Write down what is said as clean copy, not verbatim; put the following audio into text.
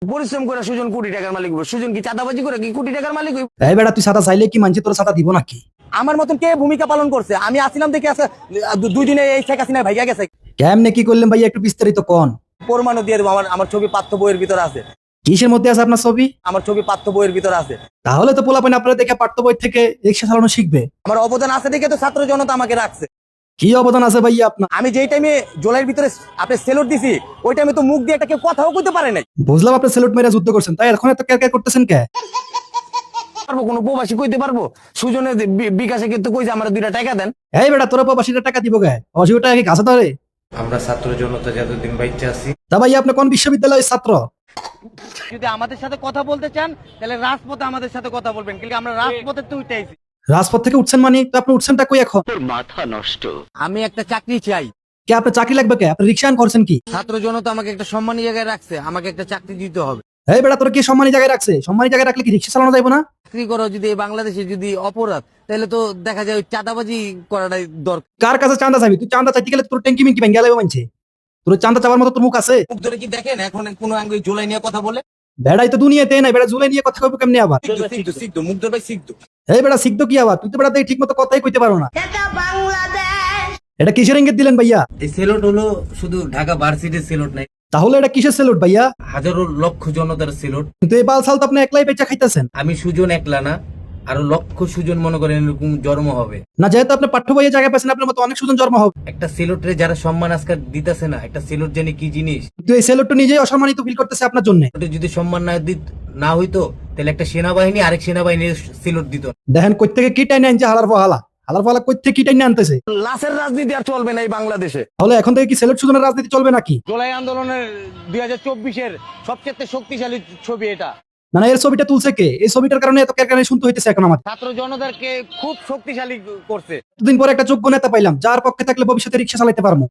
পরিশ্রম করে সুজন কোটি টাকার মালিক হইব। সুজন কি চাঁদাবাজি করে কি কোটি টাকার মালিক হইব? এই বেটা তুই সাদা চাইলে কি মানছি তোর সাদা দিব নাকি? আমার মতন কে ভূমিকা পালন করছে? আমি আসছিলাম দেখে আছে 2 দিনে এই শেখ হাসিনা ভাইয়া গেছে। কেমনে কি করলেন ভাইয়া একটু বিস্তারিত কোন। প্রমাণও দিয়ে দেবো, আমার ছবি পাঠ্য বইয়ের ভিতর আছে। কিসের মধ্যে আছে আপনার ছবি? আমার ছবি পাঠ্য বইয়ের ভিতর আছে। তাহলে তো পোলাপান আপনারা দেখে পাঠ্য বই থেকে রিক্সা চালানো শিখবে। আমার অবদান আছে দেখে তো ছাত্র জনতা আমাকে রাখছে। কি অবদান আছে ভাইয়া আপনার? আমি যেই টাইমে জুলাইয়ের ভিতরে আপনি সেলুট দিছি, ওই টাইমে তো মুখ দিয়ে একটা কেউ কথাও কইতে পারে নাই। বুঝলাম আপনি সেলুট মেরে যুদ্ধ করছেন, তাই এখন এত কেয়ার করতেছেন কে? পারবো কোনো প্রবাসী কইতে পারবো? সুজনের বিকাশে কিন্তু কইছে আমার 2টা টাকা দেন। এই বেটা তোরা প্রবাসীরা টাকা দিব কে? প্রবাসী টাকা কি কাছে ধরে? আমরা ছাত্র জনতা যতদিন বাইচে আছি। তা ভাইয়া আপনি কোন বিশ্ববিদ্যালয়ের ছাত্র? যদি আমাদের সাথে কথা বলতে চান তাহলে রাজপথে আমাদের সাথে কথা বলবেন, কিন্তু আমরা রাজপথে তো উঠেছি। রাজপথ থেকে উঠছেন মানে তো আপনি উঠছেনটা কই এখন? আমি একটা চাকরি চাই। কে আপনার চাকরি লাগবে কে? আপনি রিক্সা করছেন কি? ছাত্র জনতা আমাকে একটা সম্মানী জায়গায় রাখছে, আমাকে একটা চাকরি দিতে হবে। এই বেটা তোর কি সম্মানী জায়গায় রাখছে? সম্মানী জায়গায় রাখলে কি রিক্সা চালানো যাবে না? চাকরি করো যদি এই বাংলাদেশে যদি অপরাধ, তাহলে তো দেখা যায় ওই চাঁদাবাজি করাটাই দরকার। কার কাছে চাঁদা চাইবি? তুই চাঁদা চাইতে গেলে তোর ট্যাঙ্কি মিঙ্কি ভেঙে গেলে মানছে। তোর চাঁদা চাওয়ার মতো তোর মুখ আছে? মুখ ধরে কি দেখেন এখন কোন আঙ্গুল জুলাই নিয়ে কথা বলে? বেড়াই তো দুনিয়াতে নাই, বেড়া জুলাই নিয়ে কথা কইবো কেমনে আবার? সিদ্ধ মুখ ধরে সিদ্ধ। এই বেড়া শিখতো কি আবার? তুই তো বেড়া ঠিক মতো কথাই কইতে পারো না। এটা কিসের ইঙ্গিত দিলেন ভাইয়া? এই সেলুট হলো শুধু ঢাকা ভার্সিটির সেলুট নাই, তাহলে এটা কিসের সেলুট ভাইয়া? হাজারো লক্ষ জনতার সেলুট। কিন্তু এই বাল সাল তো আপনি একলাই বেচা খাইতেছেন। আমি সুজন একলা না, আরো লক্ষ সুজন মনে করেন এরকম জন্ম হবে। না যেহেতু আপনি পাঠ্য বইয়ে জায়গায় পাচ্ছেন, আপনার মতো অনেক সুজন জন্ম হবে। একটা সেলুটরে যারা সম্মান আজকাল দিতেছে না, একটা সেলুট জানি কি জিনিস। কিন্তু এই সেলুটটা নিজেই অসম্মানিত ফিল করতেছে আপনার জন্য। ওটা যদি সম্মান না হইতো তাহলে একটা সেনাবাহিনী আরেক সেনাবাহিনীর সেলুট দিত। দেখেন কই থেকে কি টাইনে আনছে হালার ফহালা। হালার ফহালা কই থেকে কি টাইনে আনতেছে। লাশের রাজনীতি আর চলবে না এই বাংলাদেশে। তাহলে এখন থেকে কি সেলুট সুজনের রাজনীতি চলবে নাকি? জুলাই আন্দোলনের 2024-এর সবচেয়ে শক্তিশালী ছবি এটা। না না, এর ছবিটা তুলছে কে? এই ছবিটার কারণে এত কেরকানি শুনতে হইতেছে এখন আমার। ছাত্র জনতাকে খুব শক্তিশালী করছে। দুদিন পরে একটা যোগ্য নেতা পাইলাম, যার পক্ষে থাকলে ভবিষ্যতে রিক্সা চালাইতে পারবো।